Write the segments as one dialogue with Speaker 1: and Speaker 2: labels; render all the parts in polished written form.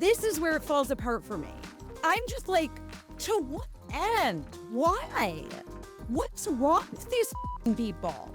Speaker 1: This is where it falls apart for me. I'm just like, to what end? Why? What's wrong with these people?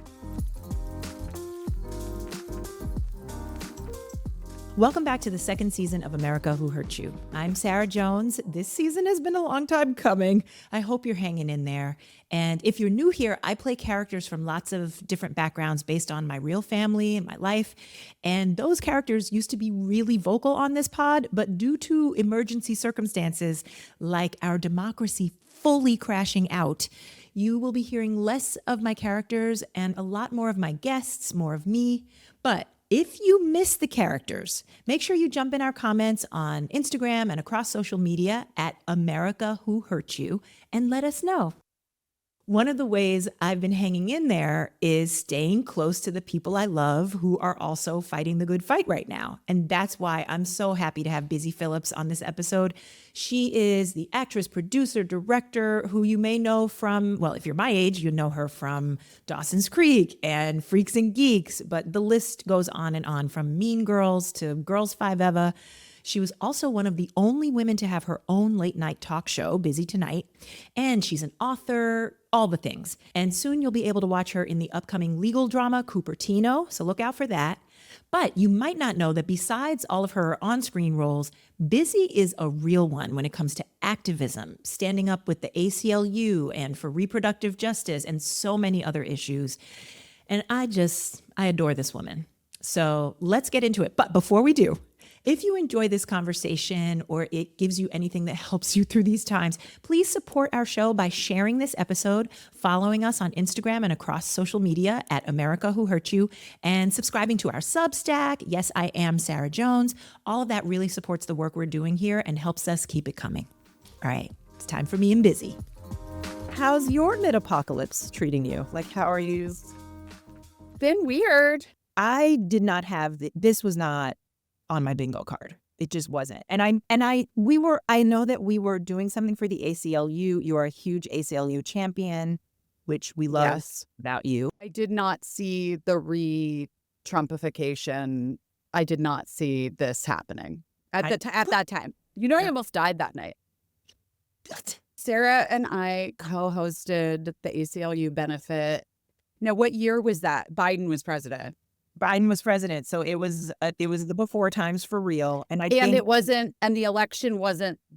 Speaker 2: Welcome back to the second season of America Who Hurt You. I'm Sarah Jones. This season has been a long time coming. I hope you're hanging in there. And if you're new here, I play characters from lots of different backgrounds based on my real family and my life. And those characters used to be really vocal on this pod, but due to emergency circumstances like our democracy fully crashing out, you will be hearing less of my characters and a lot more of my guests, more of me. But if you miss the characters, make sure you jump in our comments on Instagram and across social media at America Who Hurt You and let us know. One of the ways I've been hanging in there is staying close to the people I love who are also fighting the good fight right now. And that's why I'm so happy to have Busy Phillips on this episode. She is the actress, producer, director who you may know from, well, if you're my age, you know her from Dawson's Creek and Freaks and Geeks, but the list goes on and on from Mean Girls to Girls Five Eva. She was also one of the only women to have her own late night talk show, Busy Tonight. And she's an author, all the things. And soon you'll be able to watch her in the upcoming legal drama, Cupertino. So look out for that. But you might not know that besides all of her on-screen roles, Busy is a real one when it comes to activism, standing up with the ACLU and for reproductive justice and so many other issues. And I adore this woman. So let's get into it. But before we do, if you enjoy this conversation or it gives you anything that helps you through these times, please support our show by sharing this episode, following us on Instagram and across social media at America Who Hurt You, and subscribing to our Substack. Yes, I am Sarah Jones. All of that really supports the work we're doing here and helps us keep it coming. All right, it's time for me and Busy.
Speaker 1: How's your mid-apocalypse treating you? Like, how are you?
Speaker 3: Been weird.
Speaker 1: I did not have this was not on my bingo card. It just wasn't. And I know that we were doing something for the ACLU. You are a huge ACLU champion, which we love.
Speaker 3: Yes.
Speaker 1: About you.
Speaker 3: I did not see the re-Trumpification. I did not see this happening at that time. You know, I almost died that night. Sarah and I co-hosted the ACLU benefit. Now, what year was that? Biden was president.
Speaker 1: Biden was president, so it was the before times for real, and
Speaker 3: the election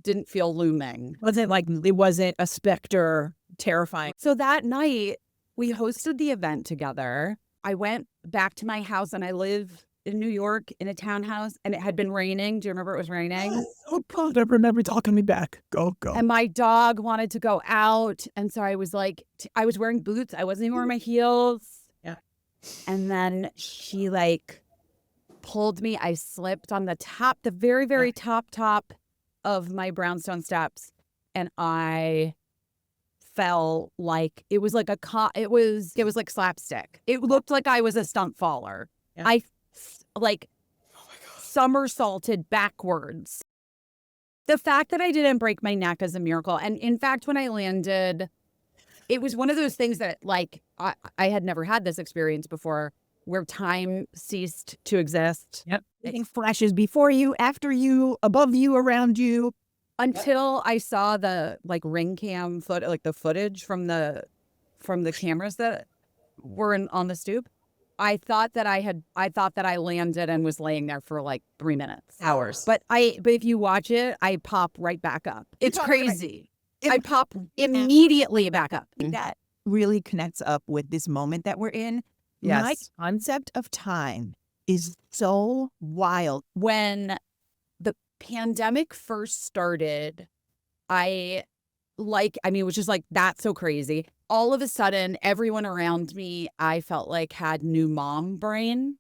Speaker 3: didn't feel looming.
Speaker 1: It wasn't a specter, terrifying.
Speaker 3: So that night we hosted the event together. I went back to my house, and I live in New York in a townhouse, and it had been raining. Do you remember it was raining?
Speaker 1: Oh God, I remember talking me back. Go.
Speaker 3: And my dog wanted to go out, and so I was like, I was wearing boots. I wasn't even wearing my heels. And then she pulled me. I slipped on the very, very top of my brownstone steps. And I fell it was like it was like slapstick. It looked like I was a stunt faller. Yeah. I somersaulted backwards. The fact that I didn't break my neck is a miracle. And in fact, when I landed, it was one of those things that I had never had this experience before where time ceased to exist.
Speaker 1: Yep. Everything flashes before you, after you, above you, around you.
Speaker 3: Until I saw the ring cam the footage from the cameras that were on the stoop. I thought that I landed and was laying there for 3 minutes.
Speaker 1: Hours.
Speaker 3: But if you watch it, I pop right back up. It's crazy. I pop immediately back up.
Speaker 1: That really connects up with this moment that we're in.
Speaker 3: Yes.
Speaker 1: My concept of time is so wild.
Speaker 3: When the pandemic first started, it was just that's so crazy. All of a sudden, everyone around me, I felt had new mom brain,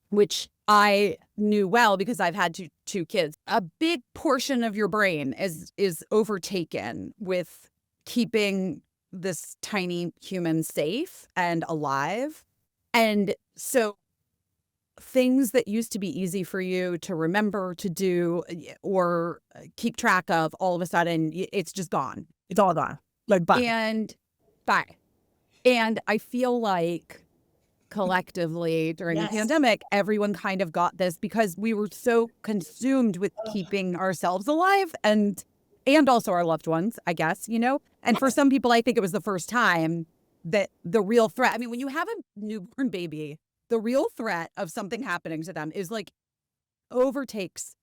Speaker 3: which I knew well because I've had two kids. A big portion of your brain is overtaken with keeping this tiny human safe and alive. And so things that used to be easy for you to remember to do or keep track of, all of a sudden, it's just gone.
Speaker 1: It's all gone.
Speaker 3: Bye. And I feel like collectively during the
Speaker 1: Yes.
Speaker 3: pandemic, everyone kind of got this because we were so consumed with keeping ourselves alive and also our loved ones, I guess, you know? And for some people, I think it was the first time that the real threat, I mean, when you have a newborn baby, the real threat of something happening to them is like overtakes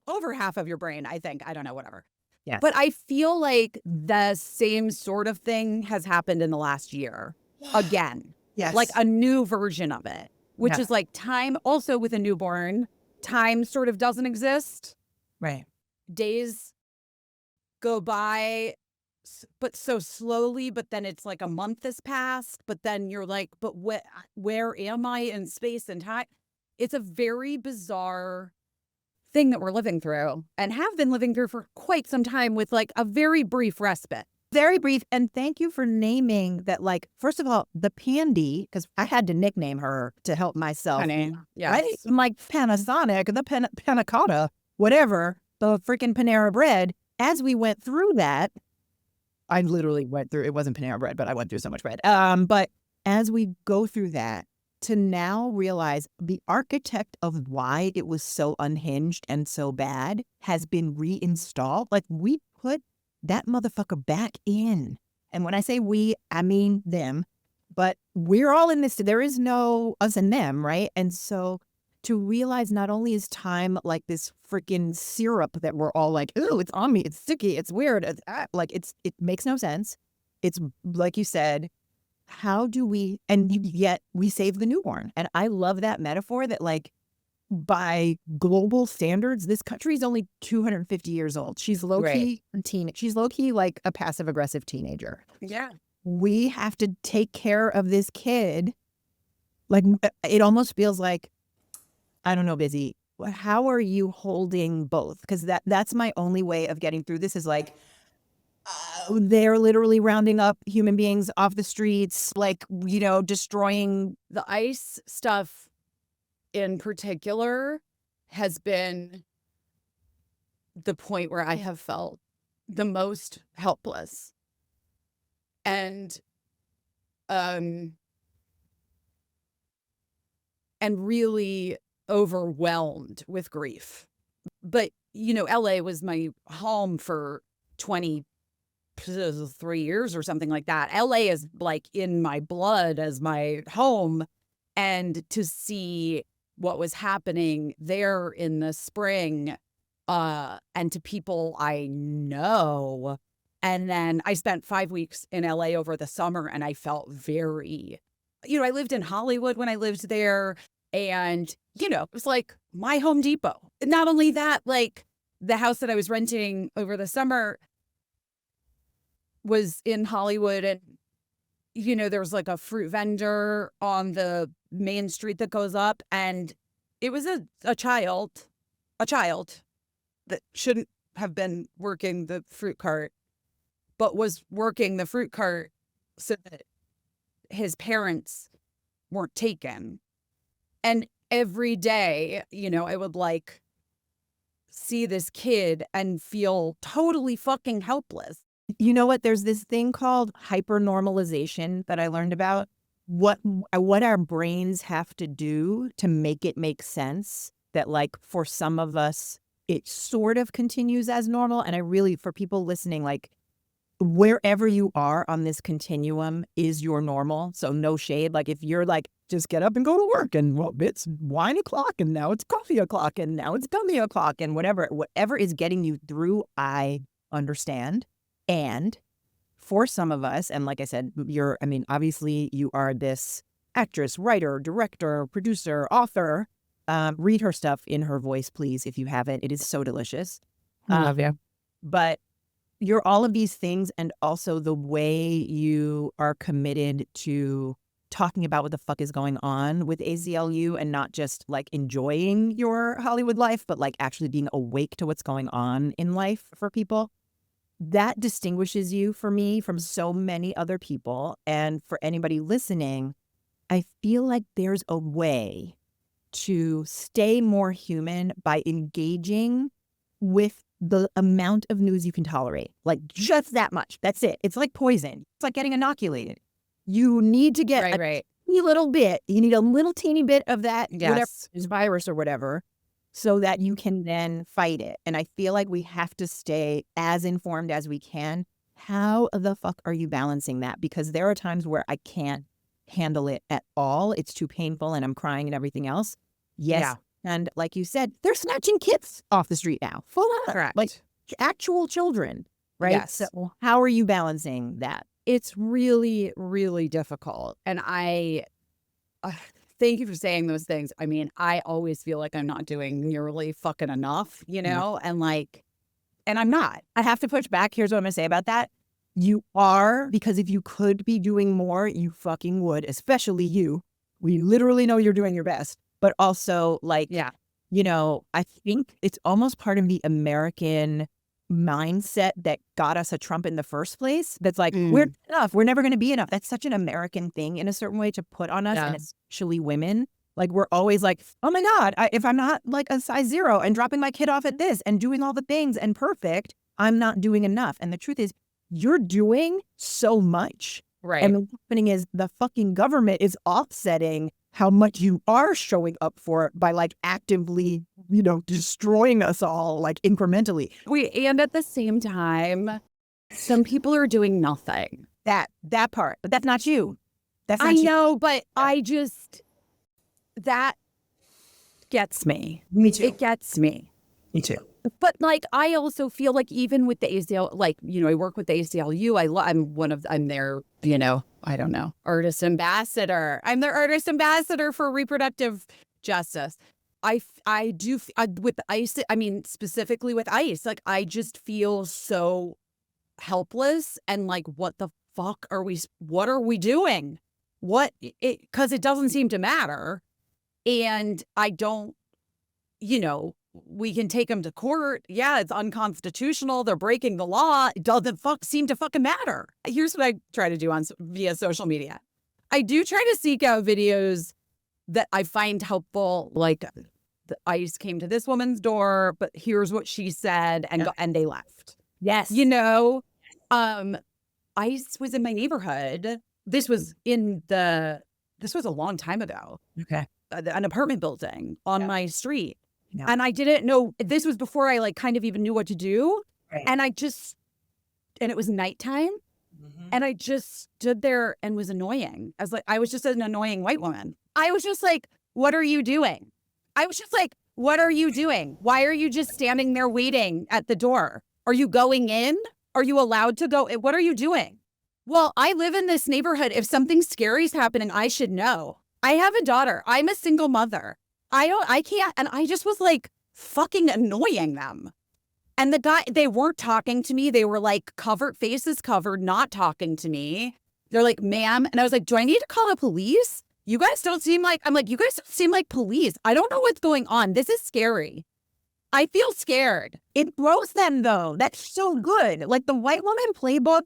Speaker 3: over half of your brain, I think. I don't know, whatever.
Speaker 1: Yes.
Speaker 3: But I feel like the same sort of thing has happened in the last year again.
Speaker 1: Yes.
Speaker 3: Like a new version of it, which
Speaker 1: Yeah.
Speaker 3: is like time also with a newborn, time sort of doesn't exist.
Speaker 1: Right.
Speaker 3: Days go by, but so slowly, but then it's like a month has passed, but then you're like, but where am I in space and time? It's a very bizarre thing that we're living through and have been living through for quite some time with like a very brief respite.
Speaker 1: Very brief. And thank you for naming that. Like, first of all, the Pandy, because I had to nickname her to help myself.
Speaker 3: Honey, yes.
Speaker 1: Right? I'm like Panasonic, the panna cotta, whatever, the freaking Panera bread. As we went through that, I literally went through, it wasn't Panera bread, but I went through so much bread. But as we go through that, to now realize the architect of why it was so unhinged and so bad has been reinstalled. Like, we put that motherfucker back in. And when I say we, I mean them. But we're all in this. There is no us and them, right? And so to realize not only is time like this freaking syrup that we're all like, ooh, it's on me, it's sticky, it's weird. It makes no sense. It's like you said, how do we, and yet we save the newborn. And I love that metaphor that like, by global standards, this country is only 250 years old. She's low-key she's low-key like a passive-aggressive teenager.
Speaker 3: Yeah.
Speaker 1: We have to take care of this kid. Like, it almost feels like, I don't know, Busy, how are you holding both? Because that's my only way of getting through this is like, they're literally rounding up human beings off the streets, like, you know, destroying.
Speaker 3: The ICE stuff in particular has been the point where I have felt the most helpless and really overwhelmed with grief. But, you know, LA was my home for 23 years or something like that. LA is like in my blood as my home. And to see what was happening there in the spring, and to people I know. And then I spent 5 weeks in LA over the summer and I felt very, you know, I lived in Hollywood when I lived there. And, you know, it was like my Home Depot. Not only that, like the house that I was renting over the summer was in Hollywood, and, you know, there was like a fruit vendor on the main street that goes up, and it was a child that shouldn't have been working the fruit cart, but was working the fruit cart so that his parents weren't taken. And every day, you know, I would like see this kid and feel totally fucking helpless.
Speaker 1: You know what? There's this thing called hypernormalization that I learned about. What our brains have to do to make it make sense that, like, for some of us, it sort of continues as normal. And I really, for people listening, like, wherever you are on this continuum is your normal. So no shade. Like, if you're like, just get up and go to work, and well, it's wine o'clock, and now it's coffee o'clock, and now it's gummy o'clock, and whatever is getting you through, I understand. And for some of us, and like I said, obviously you are this actress, writer, director, producer, author. Read her stuff in her voice, please, if you haven't. It is so delicious.
Speaker 3: I love you.
Speaker 1: But you're all of these things, and also the way you are committed to talking about what the fuck is going on with ACLU, and not just like enjoying your Hollywood life, but like actually being awake to what's going on in life for people. That distinguishes you, for me, from so many other people. And for anybody listening, I feel like there's a way to stay more human by engaging with the amount of news you can tolerate. Like, just that much. That's it. It's like poison. It's like getting inoculated. You need to get a teeny little bit. You need a little teeny bit of that whatever
Speaker 3: Yes.
Speaker 1: is virus or whatever, so that you can then fight it. And I feel like we have to stay as informed as we can. How the fuck are you balancing that? Because there are times where I can't handle it at all. It's too painful and I'm crying and everything else. Yes.
Speaker 3: Yeah.
Speaker 1: And like you said, they're snatching kids off the street now. Full on.
Speaker 3: Correct.
Speaker 1: Like actual children, right?
Speaker 3: Yes.
Speaker 1: So how are you balancing that?
Speaker 3: It's really, really difficult. And I thank you for saying those things. I mean, I always feel like I'm not doing nearly fucking enough, you know? And I'm not.
Speaker 1: I have to push back. Here's what I'm going to say about that. You are, because if you could be doing more, you fucking would, especially you. We literally know you're doing your best. But also, like,
Speaker 3: Yeah.
Speaker 1: you know, I think it's almost part of the American mindset that got us a Trump in the first place. That's like, we're not enough. We're never going to be enough. That's such an American thing in a certain way to put on us,
Speaker 3: Yeah.
Speaker 1: and especially women. Like, we're always like, oh my God, if I'm not like a size 0 and dropping my kid off at this and doing all the things and perfect, I'm not doing enough. And the truth is, you're doing so much.
Speaker 3: Right.
Speaker 1: And what's happening is the fucking government is offsetting how much you are showing up for by like actively, you know, destroying us all like incrementally.
Speaker 3: And at the same time, some people are doing nothing.
Speaker 1: That part, but that's not you. That's not
Speaker 3: I
Speaker 1: you.
Speaker 3: know, but that gets me.
Speaker 1: Me too.
Speaker 3: It gets me.
Speaker 1: Me too.
Speaker 3: But like, I also feel like even with the ACL, like, you know, I work with the ACLU. I'm their, you know, I don't know, artist ambassador. I'm their artist ambassador for reproductive justice. I do with ICE. I mean, specifically with ICE, like, I just feel so helpless and like, what the fuck are we doing? Because it doesn't seem to matter. And I don't, you know, we can take them to court. Yeah, it's unconstitutional. They're breaking the law. It doesn't seem to fucking matter. Here's what I try to do via social media. I do try to seek out videos that I find helpful. Like, the ICE came to this woman's door, but here's what she said, and and they left.
Speaker 1: Yes.
Speaker 3: You know, ICE was in my neighborhood. This was a long time ago.
Speaker 1: Okay.
Speaker 3: An apartment building on my street.
Speaker 1: Yeah.
Speaker 3: And I didn't know, this was before I like kind of even knew what to do.
Speaker 1: Right.
Speaker 3: And it was nighttime. And I just stood there and was annoying. I was just an annoying white woman. I was just like, what are you doing? What are you doing? Why are you just standing there waiting at the door? Are you going in? Are you allowed to go? What are you doing? Well, I live in this neighborhood. If something scary is happening, I should know. I have a daughter. I'm a single mother. I can't. And I just was like fucking annoying them. And they weren't talking to me. They were like faces covered, not talking to me. They're like, ma'am. And I was like, do I need to call the police? You guys don't seem like, you guys don't seem like police. I don't know what's going on. This is scary. I feel scared.
Speaker 1: It grows them though. That's so good. Like the white woman playbook,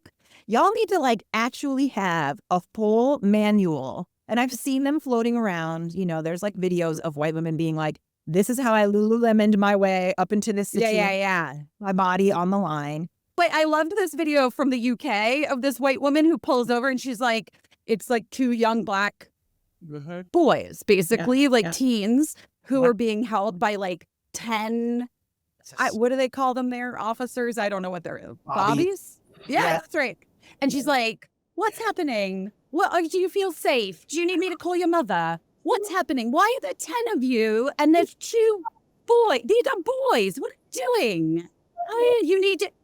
Speaker 1: y'all need to like actually have a full manual. And I've seen them floating around. You know, there's like videos of white women being like, this is how I Lululemoned my way up into this city.
Speaker 3: Yeah.
Speaker 1: My body on the line.
Speaker 3: But I loved this video from the UK of this white woman who pulls over and she's like, it's like 2 young black boys, basically, teens who are being held by like 10, what do they call them there? Officers? I don't know what they're, bobbies? Yeah, that's right. And she's like, what's happening? Do you feel safe? Do you need me to call your mother? What's happening? Why are there 10 of you and there's 2 boys? These are boys. What are you doing?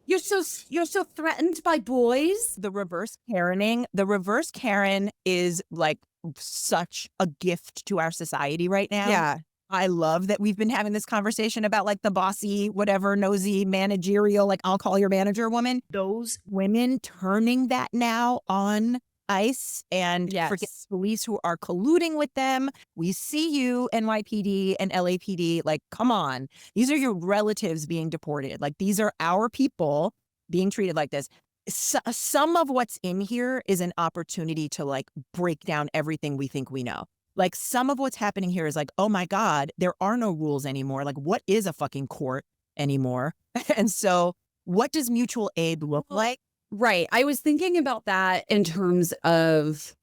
Speaker 3: You're so threatened by boys.
Speaker 1: The reverse Karen is like such a gift to our society right now.
Speaker 3: Yeah.
Speaker 1: I love that we've been having this conversation about like the bossy, whatever, nosy, managerial, like I'll call your manager woman. Those women turning that now on ICE and forget police who are colluding with them. We see you, NYPD and LAPD. Like, come on. These are your relatives being deported. Like, these are our people being treated like this. Some of what's in here is an opportunity to like break down everything we think we know. Like some of what's happening here is like, oh my God, there are no rules anymore. Like what is a fucking court anymore? And so what does mutual aid look like?
Speaker 3: Right. I was thinking about that in terms of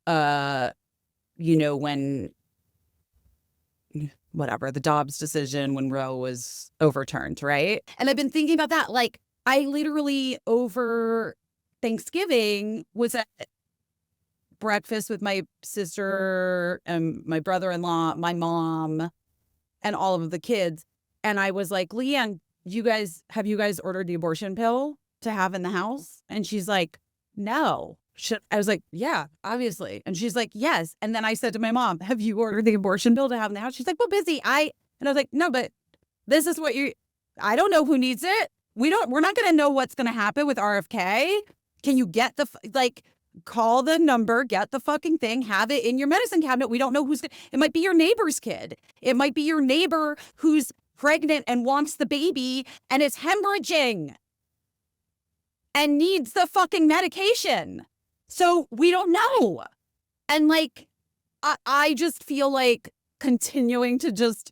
Speaker 3: when whatever, the Dobbs decision when Roe was overturned, right? And I've been thinking about that. Like, I literally over Thanksgiving was at breakfast with my sister and my brother-in-law, my mom, and all of the kids. And I was like, Leanne, have you guys ordered the abortion pill to have in the house? And she's like, no. I was like, yeah, obviously. And she's like, yes. And then I said to my mom, have you ordered the abortion pill to have in the house? She's like, well, busy. And I was like, no, but this is what I don't know who needs it. We're not going to know what's going to happen with RFK. Can you get call the number, get the fucking thing, have it in your medicine cabinet. We don't know it might be your neighbor's kid. It might be your neighbor who's pregnant and wants the baby and is hemorrhaging and needs the fucking medication. So we don't know. And like, I just feel like continuing to just,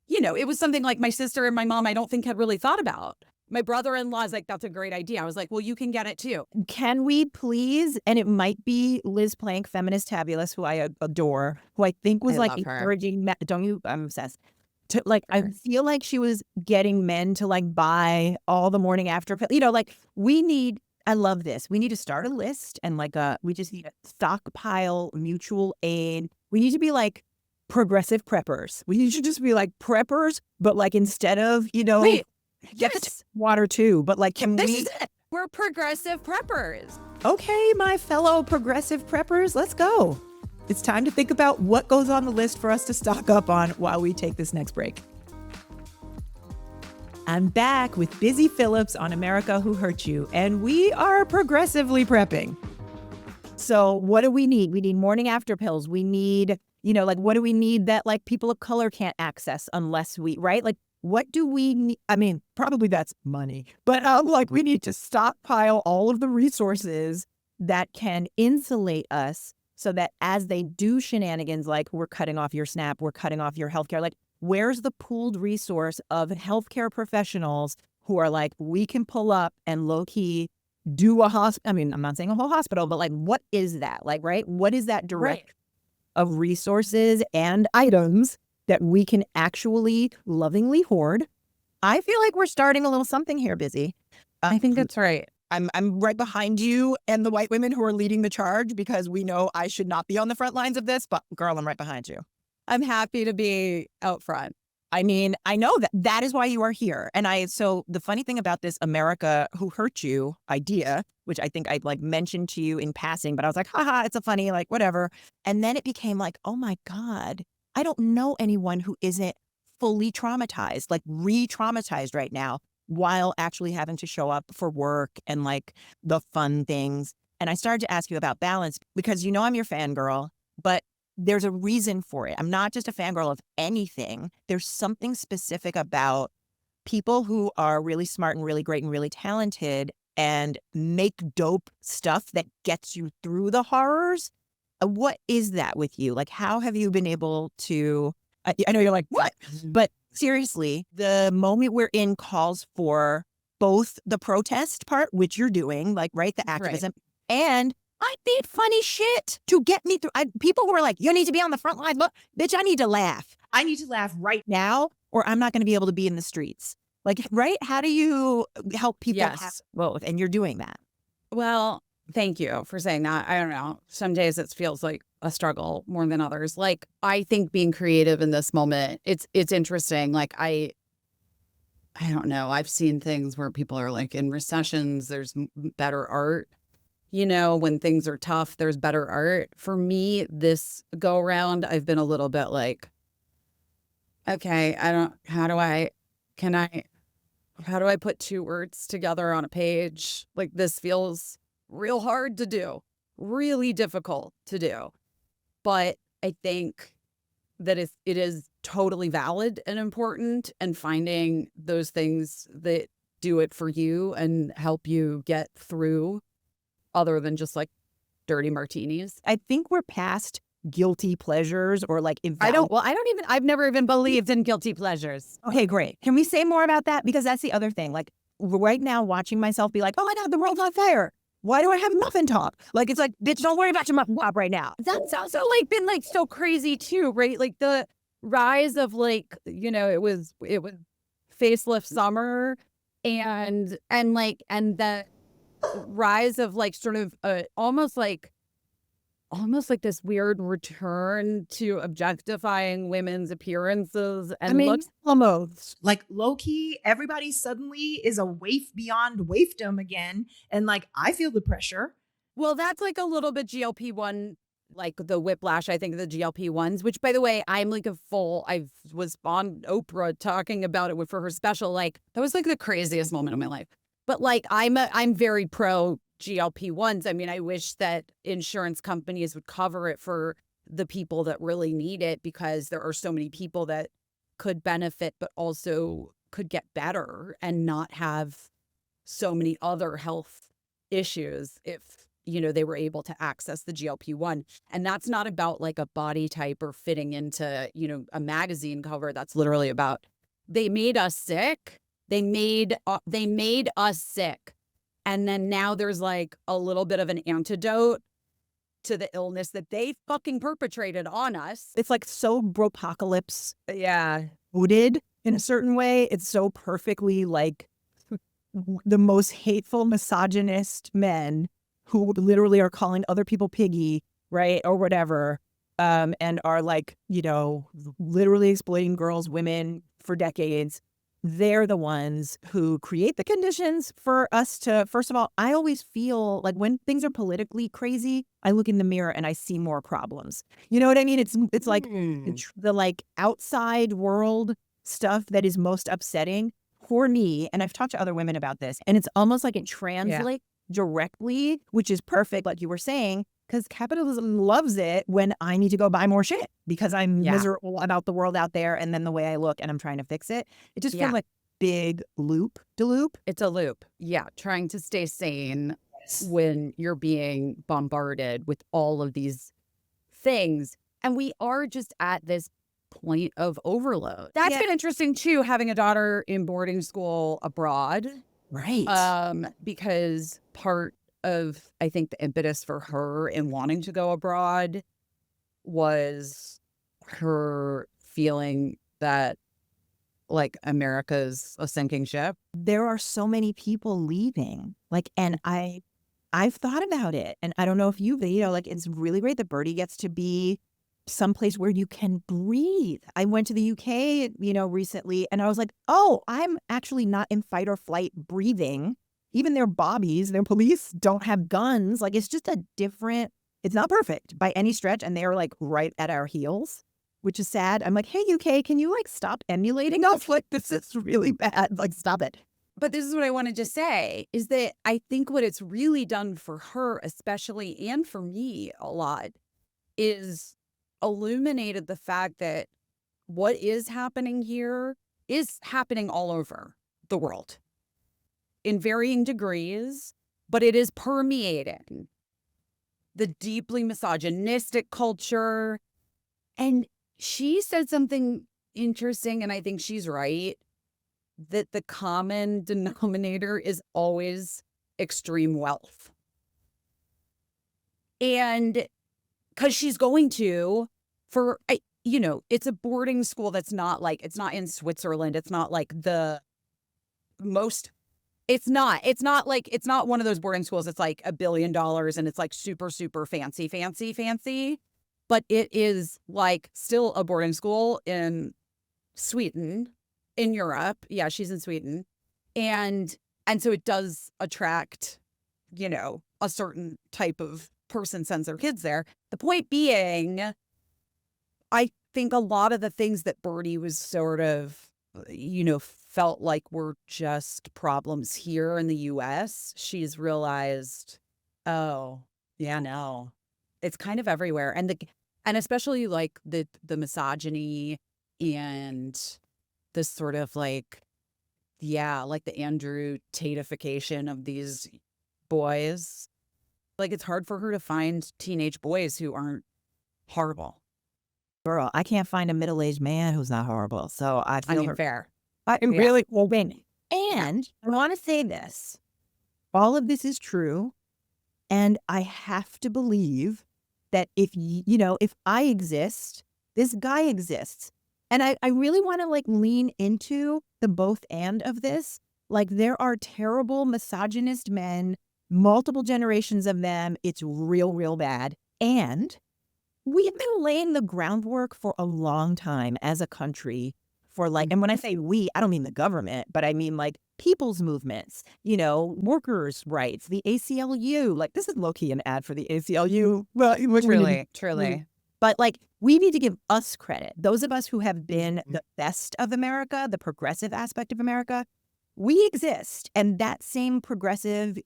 Speaker 3: it was something like my sister and my mom, I don't think had really thought about. My brother-in-law is like, that's a great idea. I was like, well, you can get it too.
Speaker 1: Can we please, and it might be Liz Plank, Feminist Tabulous, who I adore, who I think was like encouraging, I'm obsessed. I feel like she was getting men to like buy all the morning after, I love this. We need to start a list and we just need a stockpile mutual aid. We need to be like progressive preppers. We need to just be like preppers, but like instead of,
Speaker 3: Wait,
Speaker 1: get the water too. But like,
Speaker 3: this is it. We're progressive preppers.
Speaker 2: Okay, my fellow progressive preppers, let's go. It's time to think about what goes on the list for us to stock up on while we take this next break. I'm back with Busy Phillips on America Who Hurt You, and we are progressively prepping.
Speaker 1: So what do we need? We need morning after pills. We need, what do we need that like people of color can't access unless right? Like, what do we need? I mean, probably that's money, but we need to stockpile all of the resources that can insulate us so that as they do shenanigans, like we're cutting off your SNAP, we're cutting off your healthcare, like where's the pooled resource of healthcare professionals who are like, we can pull up and low key do a hospital. I mean, I'm not saying a whole hospital, but like, what is that? Like, right? What is that direct of resources and items that we can actually lovingly hoard? I feel like we're starting a little something here, Busy.
Speaker 3: I think that's right.
Speaker 1: I'm right behind you and the white women who are leading the charge because we know I should not be on the front lines of this, but girl, I'm right behind you.
Speaker 3: I'm happy to be out front.
Speaker 1: I mean, I know that is why you are here. And so the funny thing about this America Who Hurt You idea, which I think I mentioned to you in passing, but I was like, haha, it's a funny, whatever. And then it became like, oh my God, I don't know anyone who isn't fully traumatized, re-traumatized right now while actually having to show up for work and the fun things. And I started to ask you about balance because I'm your fangirl, but there's a reason for it. I'm not just a fangirl of anything. There's something specific about people who are really smart and really great and really talented and make dope stuff that gets you through the horrors. What is that with you? How have you been able to, I know you're like, what? But seriously, the moment we're in calls for both the protest part, which you're doing, the activism, and I need funny shit to get me through. People who are like, you need to be on the front line. Look, bitch, I need to laugh. I need to laugh right now or I'm not going to be able to be in the streets. Right? How do you help people have both? And you're doing that.
Speaker 3: Well, thank you for saying that. I don't know. Some days it feels like a struggle more than others. I think being creative in this moment, it's interesting. I don't know. I've seen things where people are in recessions, there's better art. When things are tough, there's better art. For me, this go around, I've been a little bit okay, how do I put two words together on a page? This feels real hard to do, really difficult to do. But I think that it is totally valid and important, and finding those things that do it for you and help you get through other than just dirty martinis.
Speaker 1: I think we're past guilty pleasures or
Speaker 3: I've never even believed in guilty pleasures.
Speaker 1: Okay, great. Can we say more about that? Because that's the other thing. Right now watching myself be like, oh my God, the world's on fire. Why do I have muffin top? Like, it's like, bitch, don't worry about your muffin top right now.
Speaker 3: That's also like been like so crazy too, right? Like the rise of like, it was facelift summer and the rise of like sort of almost like this weird return to objectifying women's appearances and looks.
Speaker 1: Almost.
Speaker 2: Like low key, everybody suddenly is a waif beyond waifdom again. And like, I feel the pressure.
Speaker 3: Well, that's like a little bit GLP-1, like the whiplash, I think, the GLP-1s, which by the way, I was on Oprah talking about it for her special. Like that was like the craziest moment of my life. But like, I'm very pro GLP-1s. I mean, I wish that insurance companies would cover it for the people that really need it, because there are so many people that could benefit, but also could get better and not have so many other health issues if, they were able to access the GLP-1. And that's not about like a body type or fitting into, a magazine cover. That's literally about, they made us sick. They made us sick. And then now there's like a little bit of an antidote to the illness that they fucking perpetrated on us.
Speaker 1: It's like so bropocalypse
Speaker 3: Yeah.
Speaker 1: coded in a certain way. It's so perfectly like the most hateful misogynist men who literally are calling other people piggy, right? Or whatever. And are like, literally exploiting girls, women for decades. They're the ones who create the conditions for us to, first of all, I always feel like when things are politically crazy, I look in the mirror and I see more problems. You know what I mean? It's like the like outside world stuff that is most upsetting for me. And I've talked to other women about this, and it's almost like it translates directly, which is perfect, like you were saying, because capitalism loves it when I need to go buy more shit because I'm miserable about the world out there and then the way I look and I'm trying to fix it. It just feels like big loop-de-loop.
Speaker 3: It's a loop. Yeah. Trying to stay sane when you're being bombarded with all of these things. And we are just at this point of overload. That's been interesting too, having a daughter in boarding school abroad.
Speaker 1: Right.
Speaker 3: Because part of, I think, the impetus for her in wanting to go abroad was her feeling that like America's a sinking ship.
Speaker 1: There are so many people leaving. Like, and I've thought about it, and I don't know if you've, like, it's really great that Birdie gets to be someplace where you can breathe. I went to the UK, recently, and I was like, oh, I'm actually not in fight or flight breathing. Even their bobbies, their police don't have guns. Like, it's just a different, it's not perfect by any stretch. And they're like right at our heels, which is sad. I'm like, hey, UK, can you like stop emulating us? Like, this is really bad. Like, stop it.
Speaker 3: But this is what I wanted to say, is that I think what it's really done for her, especially, and for me a lot, is illuminated the fact that what is happening here is happening all over the world in varying degrees, but it is permeating the deeply misogynistic culture. And she said something interesting, and I think she's right, that the common denominator is always extreme wealth. And because she's going to, it's a boarding school that's not like, it's not in Switzerland. It's not like the most, it's not one of those boarding schools. It's like $1 billion and it's like super, super fancy. But it is like still a boarding school in Sweden, in Europe. Yeah, she's in Sweden. And so it does attract, a certain type of person sends their kids there. The point being, I think a lot of the things that Birdie was sort of, felt like were just problems here in the US, she's realized, oh, yeah, no, it's kind of everywhere. And especially like the misogyny and this sort of like, like the Andrew Tate-ification of these boys. Like, it's hard for her to find teenage boys who aren't horrible.
Speaker 1: Girl, I can't find a middle-aged man who's not horrible. So I feel her.
Speaker 3: Fair.
Speaker 1: I'm really hoping. And I want to say this. All of this is true. And I have to believe that if I exist, this guy exists. And I really want to like lean into the both and of this. Like there are terrible misogynist men, multiple generations of them. It's real, real bad. And we have been laying the groundwork for a long time as a country for like, and when I say we, I don't mean the government, but I mean like people's movements, workers' rights, the ACLU. Like this is low-key an ad for the ACLU. Well,
Speaker 3: Truly.
Speaker 1: but like we need to give us credit. Those of us who have been the best of America, the progressive aspect of America, we exist. And that same progressive,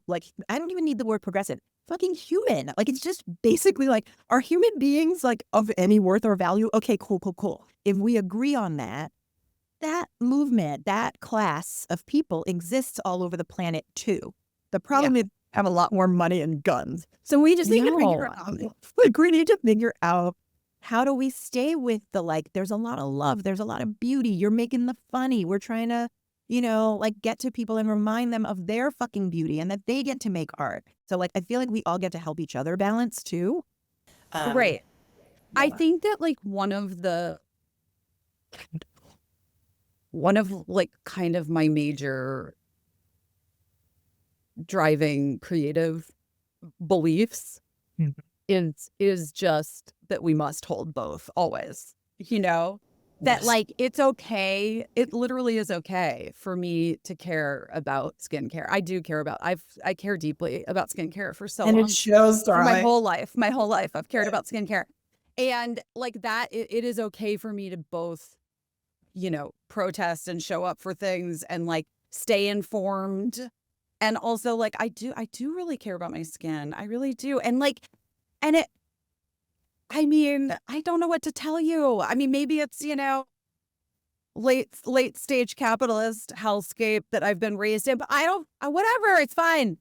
Speaker 1: like I don't even need the word progressive, fucking human. Like it's just basically like, are human beings like of any worth or value? Okay, cool. If we agree on that, that movement, that class of people exists all over the planet too. The problem is have a lot more money and guns. So we just need to figure out, like we need to figure out how do we stay with the like, there's a lot of love, there's a lot of beauty. You're making the funny. We're trying to, like get to people and remind them of their fucking beauty and that they get to make art. So like, I feel like we all get to help each other balance too.
Speaker 3: Right. I think that like one of like kind of my major driving creative beliefs is just that we must hold both always, that like it's okay. It literally is okay for me to care about skincare. I do care about, I care deeply about skincare for so long.
Speaker 1: And it shows,
Speaker 3: for my whole life. My whole life I've cared about skincare. And like that, it is okay for me to both, protest and show up for things and like stay informed. And also like, I do really care about my skin. I really do. And like, I don't know what to tell you. I mean, maybe it's, late stage capitalist hellscape that I've been raised in, but whatever, it's fine.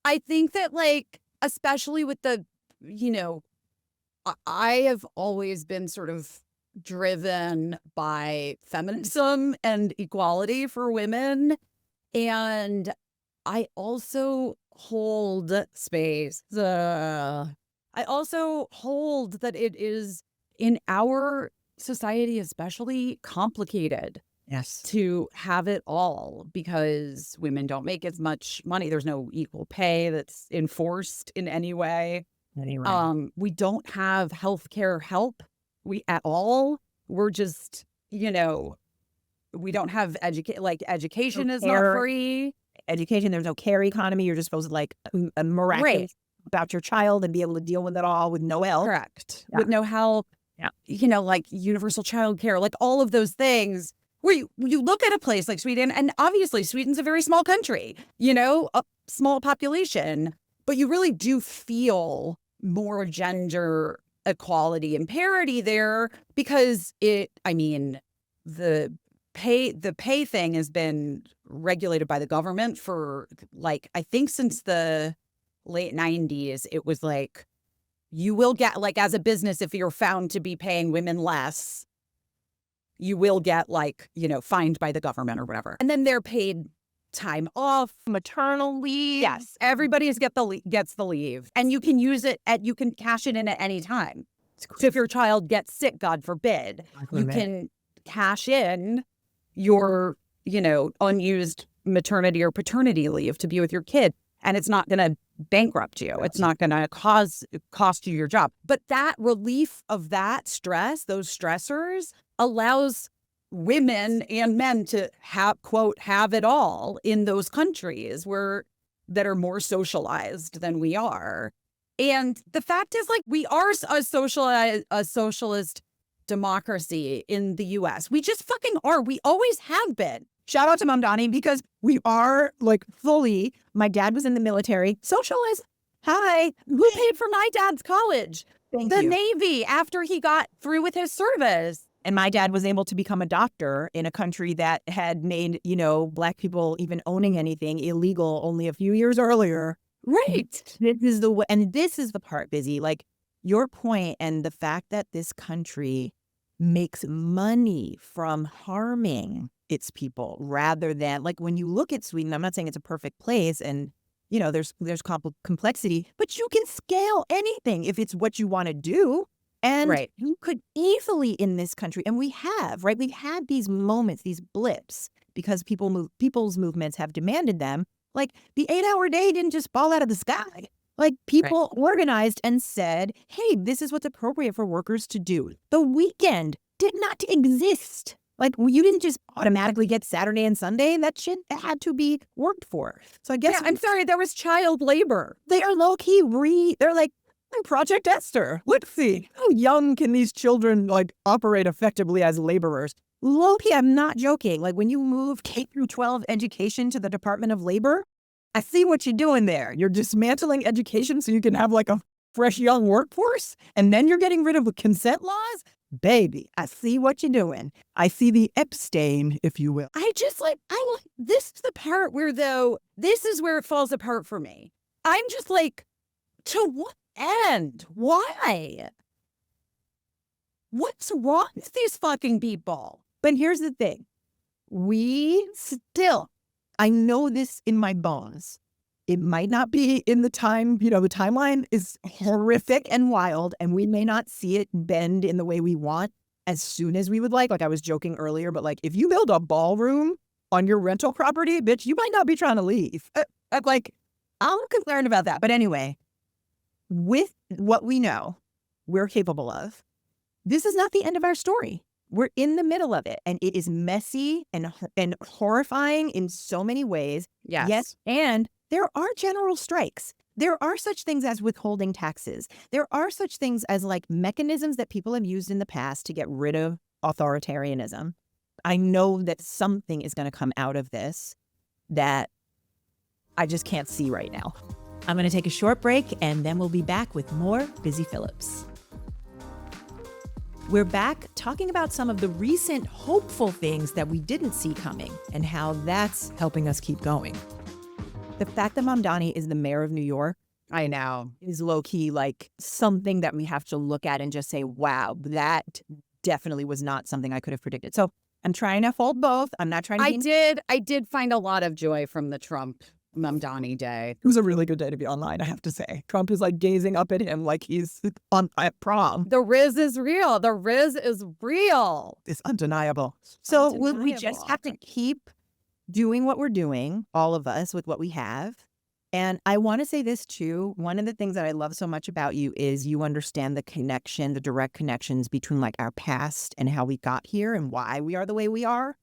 Speaker 3: I think that like, especially with the, I have always been sort of driven by feminism and equality for women. And I also hold space. I also hold that it is in our society, especially complicated.
Speaker 1: Yes.
Speaker 3: To have it all because women don't make as much money. There's no equal pay that's enforced in any way. We don't have healthcare help at all. We're just, we don't have education is not free.
Speaker 1: Education, there's no care economy. You're just supposed to like miraculous about your child and be able to deal with it all with no help.
Speaker 3: Correct. With no help. Yeah. Like universal child care, like all of those things. Where you look at a place like Sweden, and obviously Sweden's a very small country, a small population, but you really do feel more gender equality and parity there because the pay thing has been regulated by the government for like, I think since the late 90s, it was like, you will get like as a business, if you're found to be paying women less, you will get like, fined by the government or whatever. And then they're paid time off,
Speaker 1: maternal leave.
Speaker 3: Yes. Everybody gets the leave and you can use it you can cash it in at any time. So if your child gets sick, God forbid, you can cash in your, unused maternity or paternity leave to be with your kid. And it's not going to bankrupt you. It's not going to cost you your job. But that relief of that stress, those stressors, allows women and men to have, quote, have it all in those countries that are more socialized than we are. And the fact is, like, we are a socialist democracy in the U.S. We just fucking are. We always have been.
Speaker 1: Shout out to Mom Donnie because we are like fully, my dad was in the military, socialized. Hi.
Speaker 3: Who paid for my dad's college?
Speaker 1: The
Speaker 3: Navy after he got through with his service.
Speaker 1: And my dad was able to become a doctor in a country that had made, Black people even owning anything illegal only a few years earlier.
Speaker 3: Right.
Speaker 1: This is the part, Busy, like your point and the fact that this country makes money from harming its people rather than like when you look at Sweden, I'm not saying it's a perfect place and there's complexity, but you can scale anything if it's what you want to do. And
Speaker 3: Right.
Speaker 1: you could easily in this country, and we have, right? We've had these moments, these blips, because people's movements have demanded them. Like the 8-hour day didn't just fall out of the sky. Like people organized and said, hey, this is what's appropriate for workers to do. The weekend did not exist. Like you didn't just automatically get Saturday and Sunday. That shit had to be worked for. So I guess
Speaker 3: I'm sorry, there was child labor.
Speaker 1: they are low key they're like, I'm Project Esther. Let's see. How young can these children like operate effectively as laborers? Low key, I'm not joking. Like when you move K through 12 education to the Department of Labor, I see what you're doing there. You're dismantling education so you can have like a fresh young workforce, and then you're getting rid of the consent laws. Baby, I see what you're doing. I see the Epstein, if you will.
Speaker 3: This is the part where, though, this is where it falls apart for me. I'm just like, to what end? Why? What's wrong with these fucking people?
Speaker 1: But here's the thing. I know this in my bones. It might not be in the time, the timeline is horrific and wild, and we may not see it bend in the way we want as soon as we would like. Like I was joking earlier, but like if you build a ballroom on your rental property, bitch, you might not be trying to leave. I'm concerned about that. But anyway, with what we know we're capable of, this is not the end of our story. We're in the middle of it, and it is messy and horrifying in so many ways.
Speaker 3: Yes.
Speaker 1: And there are general strikes. There are such things as withholding taxes. There are such things as like mechanisms that people have used in the past to get rid of authoritarianism. I know that something is going to come out of this that I just can't see right now.
Speaker 2: I'm going to take a short break, and then we'll be back with more Busy Phillips. We're back talking about some of the recent hopeful things that we didn't see coming and how that's helping us keep going.
Speaker 1: The fact that Mamdani is the mayor of New York,
Speaker 3: I know,
Speaker 1: is low-key like something that we have to look at and just say, wow, that definitely was not something I could have predicted. So I'm trying to hold both. I'm not trying to
Speaker 3: I did find a lot of joy from the Trump Mamdani day.
Speaker 1: It was a really good day to be online, I have to say. Trump is like gazing up at him like he's at prom.
Speaker 3: The Riz is real. The Riz is real.
Speaker 1: It's undeniable. So we just have to keep doing what we're doing, all of us, with what we have. And I want to say this too. One of the things that I love so much about you is you understand the direct connections between like our past and how we got here and why we are the way we are.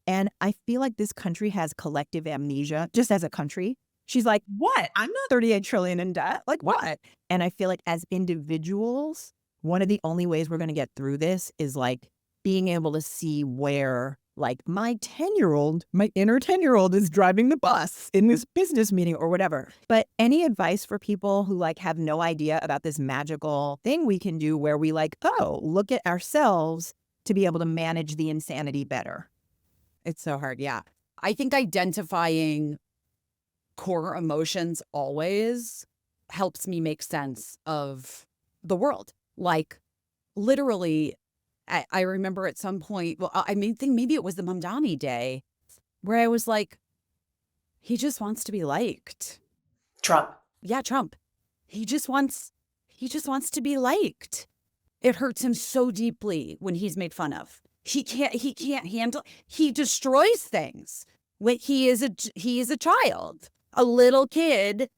Speaker 1: And I feel like this country has collective amnesia, just as a country. She's like, what? I'm not 38 trillion in debt. Like what? And I feel like as individuals, one of the only ways we're going to get through this is like being able to see where like my inner 10-year-old is driving the bus in this business meeting or whatever. But any advice for people who like have no idea about this magical thing we can do where we like, look at ourselves to be able to manage the insanity better?
Speaker 3: It's so hard. Yeah. I think identifying core emotions always helps me make sense of the world. Like literally, I remember at some point, think maybe it was the Mamdani day where I was like, he just wants to be liked.
Speaker 1: Trump.
Speaker 3: Yeah, Trump. He just wants to be liked. It hurts him so deeply when he's made fun of. He can't handle, he destroys things. When he is a child, a little kid.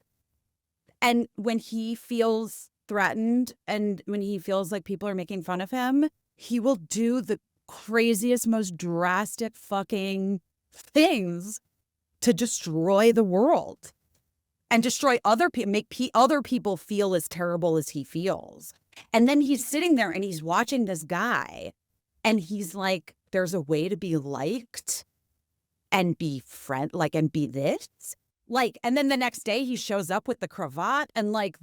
Speaker 3: And when he feels threatened and when he feels like people are making fun of him, he will do the craziest, most drastic fucking things to destroy the world and destroy other people, make other people feel as terrible as he feels. And then he's sitting there and he's watching this guy and he's like, there's a way to be liked and be and be this. Like, and then the next day he shows up with the cravat and like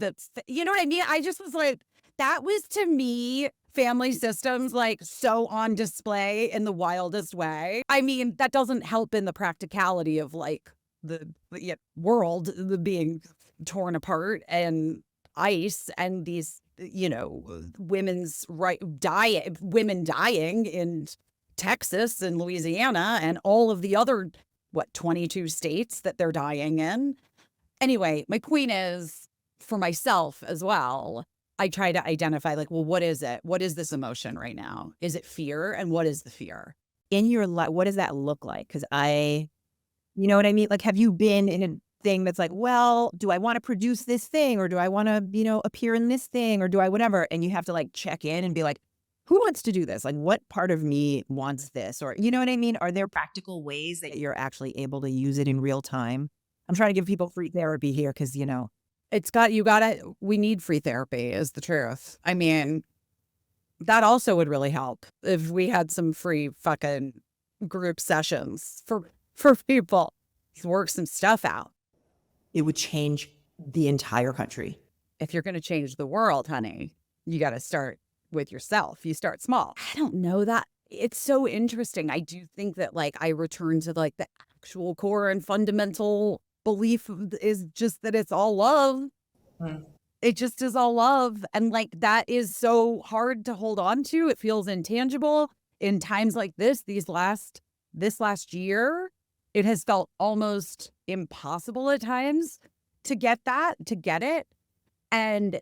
Speaker 3: you know what I mean? I just was like, that was to me, family systems like so on display in the wildest way. I mean, that doesn't help in the practicality of like the world being torn apart and ICE and these, women dying in Texas and Louisiana and all of the other, 22 states that they're dying in. Anyway, my point is, for myself as well, I try to identify like, well, what is it? What is this emotion right now? Is it fear? And what is the fear?
Speaker 1: In your life, what does that look like? Because you know what I mean? Like, have you been in a thing that's like, well, do I want to produce this thing, or do I want to, appear in this thing, or do I whatever? And you have to like check in and be like, who wants to do this? Like, what part of me wants this? Or, you know what I mean? Are there practical ways that you're actually able to use it in real time? I'm trying to give people free therapy here because,
Speaker 3: we need free therapy is the truth. I mean, that also would really help if we had some free fucking group sessions for people to work some stuff out.
Speaker 1: it would change the entire country.
Speaker 3: If you're going to change the world, honey, you got to start with yourself. You start small. I don't know that. It's so interesting. I do think that like I return to like the actual core and fundamental belief is just that it's all love. It just is all love. And like that is so hard to hold on to. It feels intangible in times like this last year. It has felt almost impossible at times to get it. And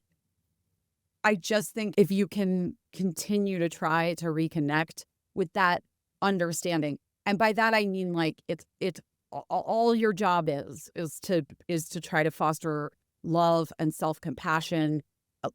Speaker 3: I just think if you can continue to try to reconnect with that understanding, and by that I mean like it's all your job is to try to foster love and self-compassion,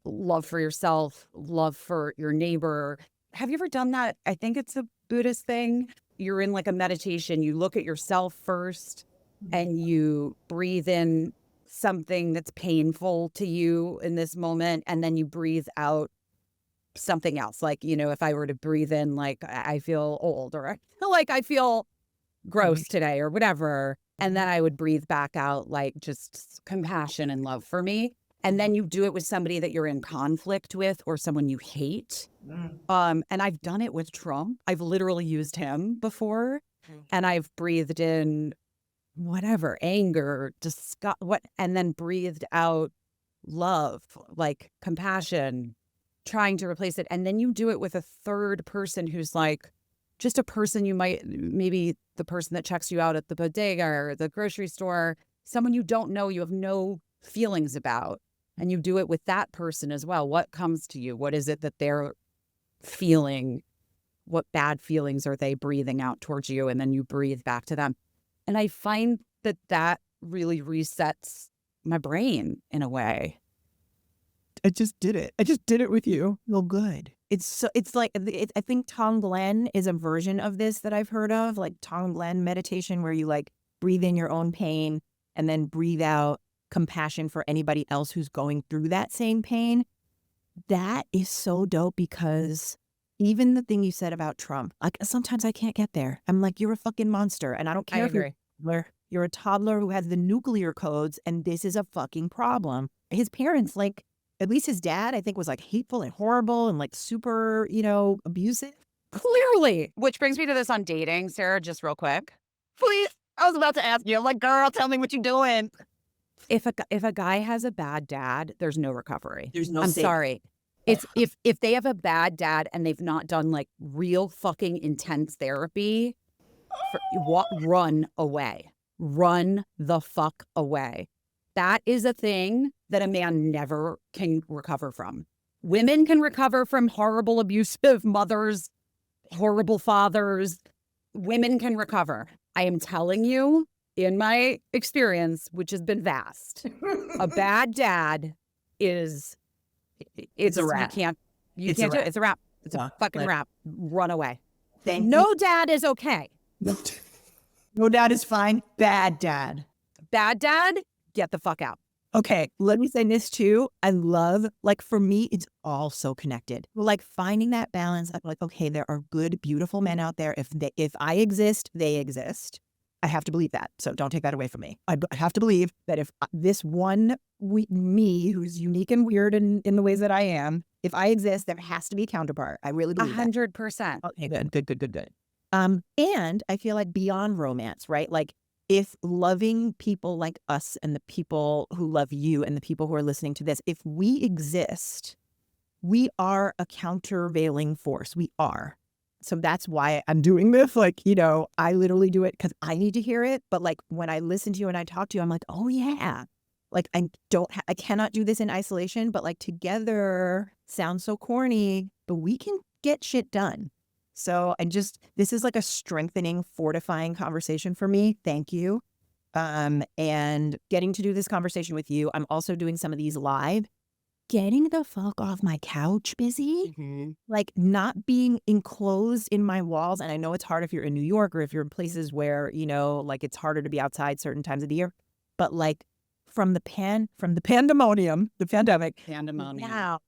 Speaker 3: love for yourself, love for your neighbor. Have you ever done that? I think it's a Buddhist thing. You're in like a meditation, you look at yourself first and you breathe in something that's painful to you in this moment, and then you breathe out something else. Like, if I were to breathe in, like, I feel old, or I feel like I feel gross today or whatever. And then I would breathe back out, like, just compassion and love for me. And then you do it with somebody that you're in conflict with or someone you hate. And I've done it with Trump. I've literally used him before, and I've breathed in whatever, anger, disgust, and then breathed out love, like compassion, trying to replace it. And then you do it with a third person who's like just a person maybe the person that checks you out at the bodega or the grocery store, someone you don't know, you have no feelings about. And you do it with that person as well. What comes to you? What is it that they're feeling? What bad feelings are they breathing out towards you? And then you breathe back to them. And I find that really resets my brain in a way.
Speaker 1: I just did it. I just did it with you. Feel good. It's like, I think Tom Glenn is a version of this that I've heard of, like Tom Glenn meditation, where you like breathe in your own pain and then breathe out compassion for anybody else who's going through that same pain. That is so dope, because even the thing you said about Trump, like sometimes I can't get there. I'm like, you're a fucking monster. And I don't care if you're a toddler who has the nuclear codes, and this is a fucking problem. His parents, like, at least his dad, I think, was like hateful and horrible and like super, abusive.
Speaker 3: Clearly. Which brings me to this on dating, Sarah, just real quick. Please. I was about to ask you, like, girl, tell me what you're doing. If a guy has a bad dad, there's no recovery.
Speaker 1: There's no
Speaker 3: I'm
Speaker 1: safe.
Speaker 3: sorry. It's if they have a bad dad and they've not done like real fucking intense therapy, run away. Run the fuck away. That is a thing that a man never can recover from. Women can recover from horrible abusive mothers, horrible fathers. Women can recover. I am telling you, in my experience, which has been vast, a bad dad it's
Speaker 1: a wrap.
Speaker 3: You can't do it. It's a wrap. It's a fucking wrap. Run away.
Speaker 1: No
Speaker 3: dad is okay.
Speaker 1: No dad is fine. Bad dad.
Speaker 3: Bad dad, get the fuck out.
Speaker 1: Okay, let me say this too. I love, like, for me, it's all so connected. Like finding that balance. I'm like, okay, there are good, beautiful men out there. If I exist, they exist. I have to believe that. So don't take that away from me. I have to believe that if this one me, who's unique and weird in the ways that I am, if I exist, there has to be a counterpart. I really believe
Speaker 3: 100%.
Speaker 1: Okay, good. And I feel like beyond romance, right? Like, if loving people like us and the people who love you and the people who are listening to this, if we exist, we are a countervailing force. We are. So that's why I'm doing this. Like, I literally do it because I need to hear it. But like when I listen to you and I talk to you, I'm like, oh yeah, Like I cannot do this in isolation, but like together sounds so corny, but we can get shit done. So this is like a strengthening, fortifying conversation for me. Thank you. And getting to do this conversation with you. I'm also doing some of these live. Getting the fuck off my couch, busy. Like not being enclosed in my walls. And I know it's hard if you're in New York or if you're in places where, like it's harder to be outside certain times of the year. But like from the pandemonium, the pandemic. Now,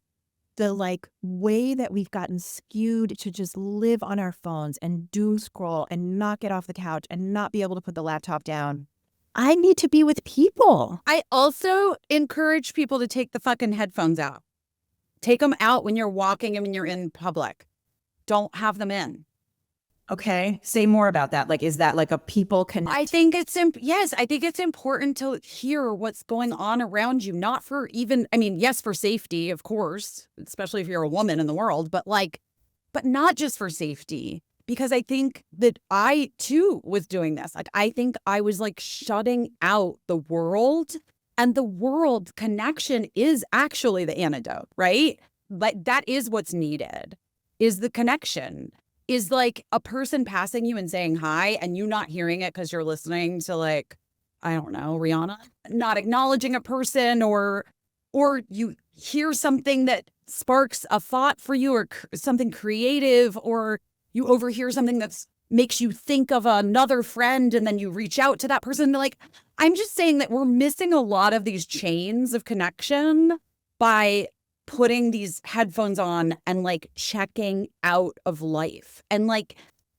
Speaker 1: the like way that we've gotten skewed to just live on our phones and doom scroll and not get off the couch and not be able to put the laptop down. I need to be with people.
Speaker 3: I also encourage people to take the fucking headphones out. Take them out when you're walking and when you're in public. Don't have them in.
Speaker 1: Okay. Say more about that. Like, is that like a people connect?
Speaker 3: I think it's important to hear what's going on around you. Not for yes, for safety, of course, especially if you're a woman in the world, but not just for safety. Because I think that I, too, was doing this. Like, I think I was, like, shutting out the world. And the world connection is actually the antidote, right? Like, that is what's needed, is the connection. Is, like, a person passing you and saying hi and you not hearing it because you're listening to, like, I don't know, Rihanna. Not acknowledging a person or you hear something that sparks a thought for you or something creative, or you overhear something that makes you think of another friend and then you reach out to that person. Like, I'm just saying that we're missing a lot of these chains of connection by putting these headphones on and like checking out of life. And like,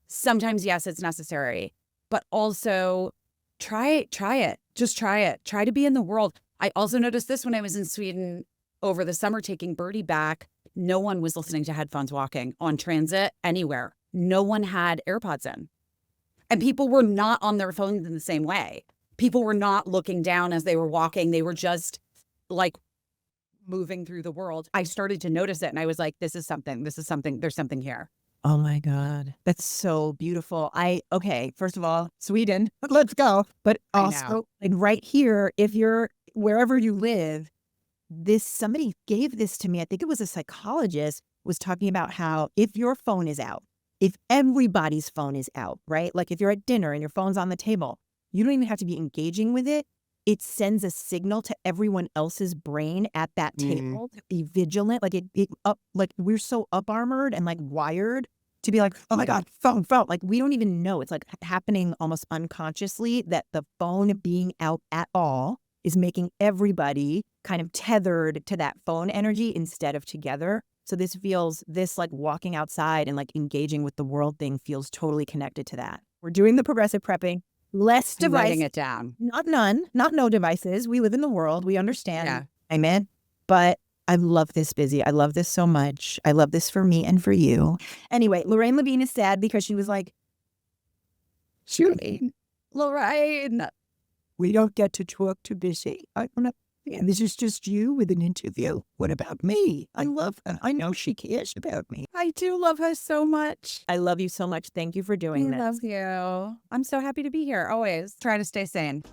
Speaker 3: sometimes, yes, it's necessary, but also try it. Just try it. Try to be in the world. I also noticed this when I was in Sweden over the summer taking Birdie back. No one was listening to headphones walking on transit anywhere. No one had AirPods in. And people were not on their phones in the same way. People were not looking down as they were walking. They were just like moving through the world. I started to notice it and I was like, this is something, there's something here.
Speaker 1: Oh my God. That's so beautiful. Okay, first of all, Sweden, let's go. But also like right here, if you're wherever you live, somebody gave this to me. I think it was a psychologist was talking about how if your phone is out, if everybody's phone is out, right? Like if you're at dinner and your phone's on the table, you don't even have to be engaging with it. It sends a signal to everyone else's brain at that table to be vigilant. Like like we're so up armored and like wired to be like, oh my God, phone. Like we don't even know. It's like happening almost unconsciously that the phone being out at all is making everybody kind of tethered to that phone energy instead of together. So this like walking outside and like engaging with the world thing feels totally connected to that. We're doing the progressive prepping, less devices.
Speaker 3: Writing it down.
Speaker 1: Not no devices. We live in the world. We understand.
Speaker 3: Yeah.
Speaker 1: Amen. But I love this, Busy. I love this so much. I love this for me and for you. Anyway, Lorraine Levine is sad because she was like,
Speaker 3: Lorraine,
Speaker 1: we don't get to talk to Busy. I don't know. And this is just you with an interview. What about me? I love her. I know she cares about me.
Speaker 3: I do love her so much.
Speaker 1: I love you so much. Thank you for doing this.
Speaker 3: I love you. I'm so happy to be here. Always try to stay sane.